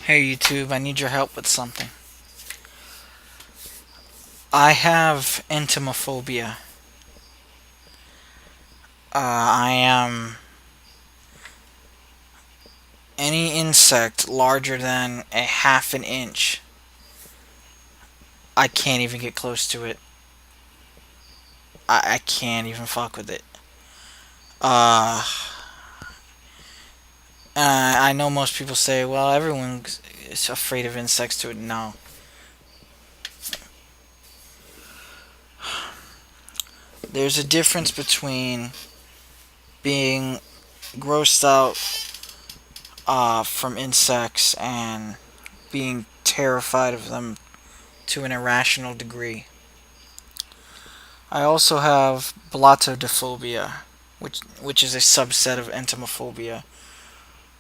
Hey YouTube, I need your help with something. I have entomophobia. I am any insect larger than a half an inch. I can't even get close to it. I can't even fuck with it. Uh, I know most people say, well, everyone is afraid of insects to it. No. There's a difference between being grossed out from insects and being terrified of them to an irrational degree. I also have blottodophobia, which is a subset of entomophobia,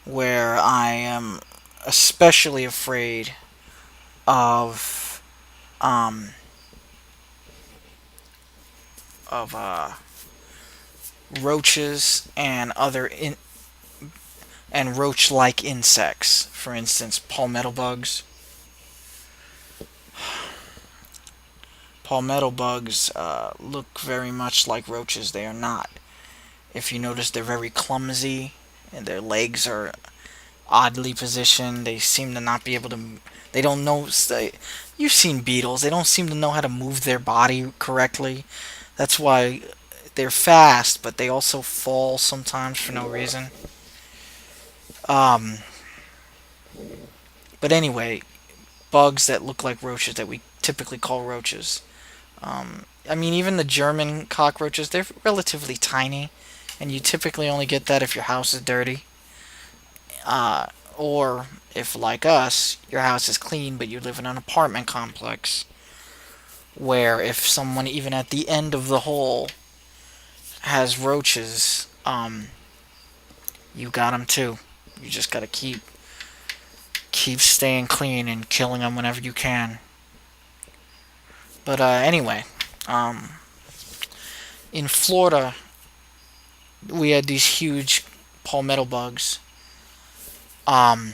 where I am especially afraid of um of roaches and roach-like insects. For instance, palmetto bugs. Palmetto bugs look very much like roaches. They are not. If you notice, they're very clumsy, and their legs are oddly positioned. They seem to not be able to. They don't know. You've seen beetles. They don't seem to know how to move their body correctly. That's why they're fast, but they also fall sometimes for no reason. Um, but anyway, bugs that look like roaches that we typically call roaches. I mean, even the German cockroaches, they're relatively tiny, and you typically only get that if your house is dirty. Uh, or if, like us, your house is clean but you live in an apartment complex, where if someone even at the end of the hole has roaches, you got them too. You just gotta keep staying clean and killing them whenever you can. But anyway, um, in Florida, we had these huge palmetto bugs, um,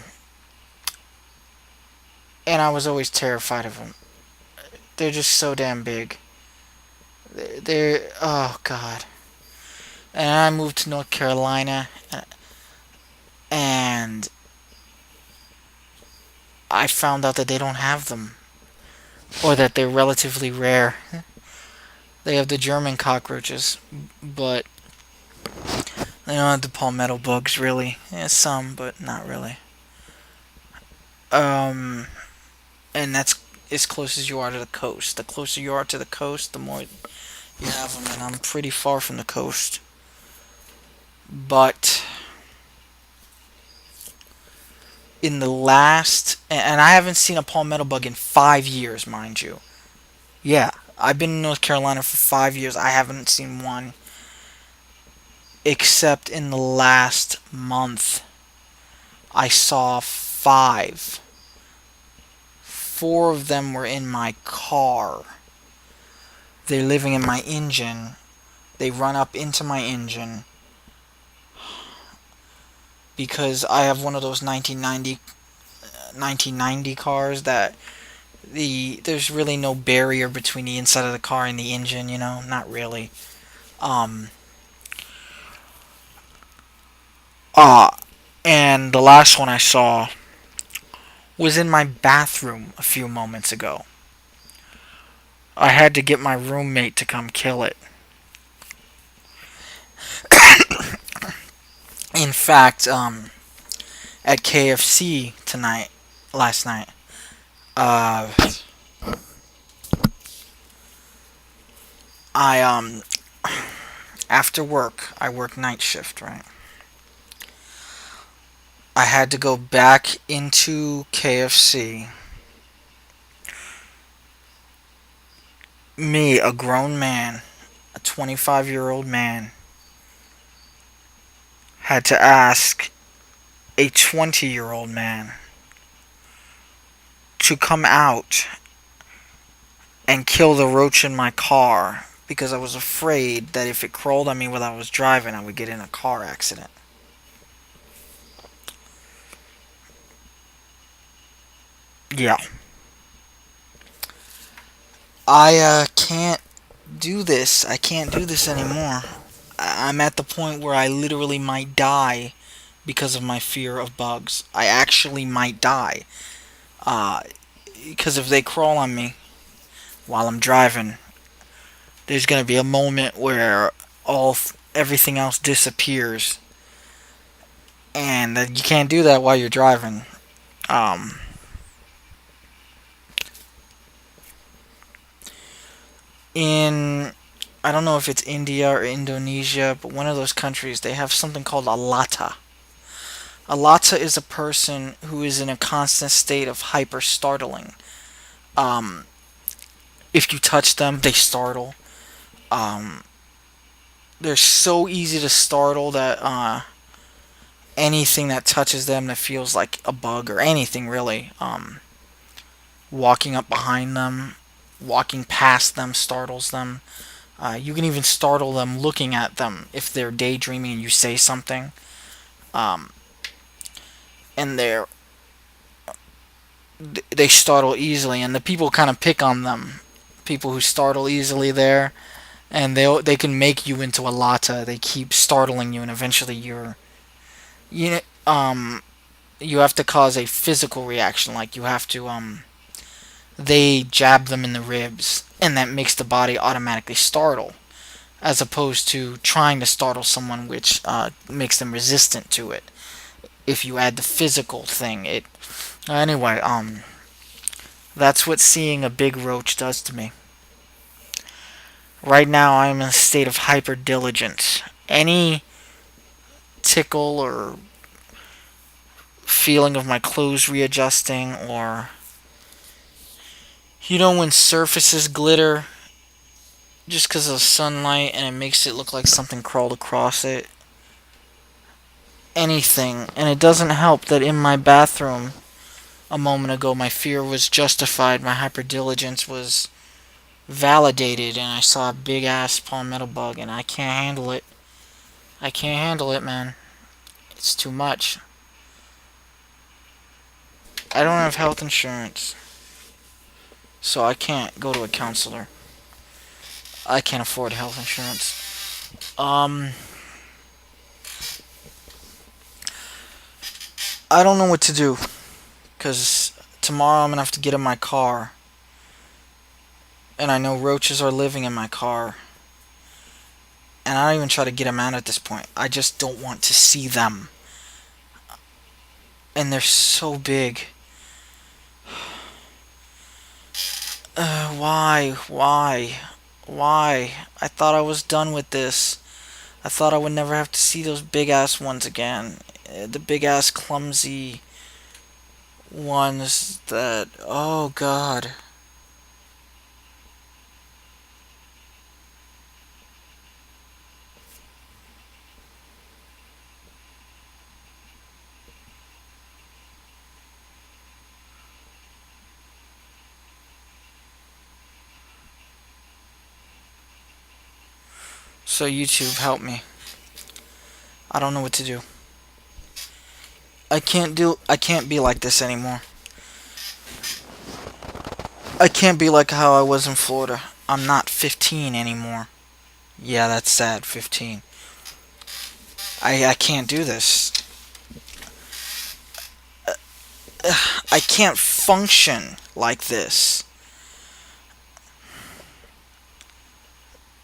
and I was always terrified of them. They're just so damn big. They're oh god. And I moved to North Carolina, and I found out that they don't have them, or that they're relatively rare. They have the German cockroaches, but they don't have the palmetto bugs really. Yeah, some, but not really. Um, and that's as close as you are to the coast. The closer you are to the coast, the more you have them, and I'm pretty far from the coast. But in the last, and I haven't seen a palmetto bug in 5 years, mind you. Yeah, I've been in North Carolina for 5 years. I haven't seen one except in the last month. I saw five. Four of them were in my car. They're living in my engine. They run up into my engine because I have one of those 1990 cars that there's really no barrier between the inside of the car and the engine, not really. Um uh and the last one I saw was in my bathroom a few moments ago. I had to get my roommate to come kill it. In fact, at KFC last night, uh, I after work, I work night shift, right? I had to go back into KFC. Me, a grown man, a 25-year-old man, had to ask a 20-year-old man to come out and kill the roach in my car because I was afraid that if it crawled on me while I was driving, I would get in a car accident. Yeah. I can't do this. I can't do this anymore. I'm at the point where I literally might die because of my fear of bugs. I actually might die. Uh, because if they crawl on me while I'm driving, there's gonna be a moment where everything else disappears, and you can't do that while you're driving. Um, in I don't know if it's India or Indonesia, but one of those countries, they have something called a lata. A lata is a person who is in a constant state of hyper startling. Um, if you touch them, they startle. Um, they're so easy to startle that anything that touches them that feels like a bug or anything really, walking up behind them, walking past them startles them. You can even startle them looking at them if they're daydreaming and you say something. Um, and they startle easily, and the people kind of pick on them. People who startle easily there, and they can make you into a lata. They keep startling you, and eventually you know, you have to cause a physical reaction. Like you have to they jab them in the ribs, and that makes the body automatically startle, as opposed to trying to startle someone, which makes them resistant to it. If you add the physical thing, it anyway. That's what seeing a big roach does to me. Right now, I'm in a state of hyper diligence. Any tickle or feeling of my clothes readjusting, or when surfaces glitter just because of sunlight and it makes it look like something crawled across it. Anything. And it doesn't help that in my bathroom a moment ago my fear was justified, my hyperdiligence was validated, and I saw a big ass palmetto bug, and I can't handle it. I can't handle it, man. It's too much. I don't have health insurance, so I can't go to a counselor. I can't afford health insurance. I don't know what to do, because tomorrow I'm gonna have to get in my car, and I know roaches are living in my car, and I don't even try to get them out at this point. I just don't want to see them, and they're so big. Why? I thought I was done with this. I thought I would never have to see those big ass ones again. The big ass clumsy ones that, oh god. So YouTube, help me. I don't know what to do. I can't be like this anymore. I can't be like how I was in Florida. I'm not 15 anymore. Yeah, that's sad, 15. I can't do this. I can't function like this.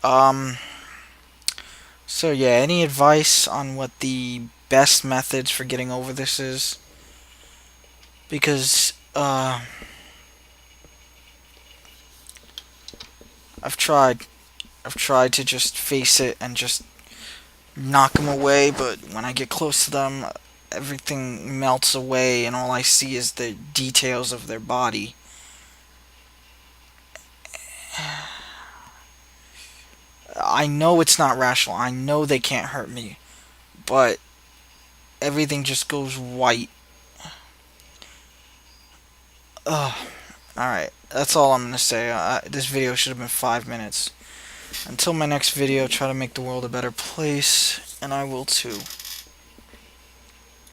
Um, so yeah, any advice on what the best methods for getting over this is? Because, I've tried. I've tried to just face it and just knock them away, but when I get close to them, everything melts away, and all I see is the details of their body. I know it's not rational. I know they can't hurt me, but everything just goes white. Ugh. Alright, that's all I'm gonna say. This video should have been 5 minutes. Until my next video, try to make the world a better place, and I will too.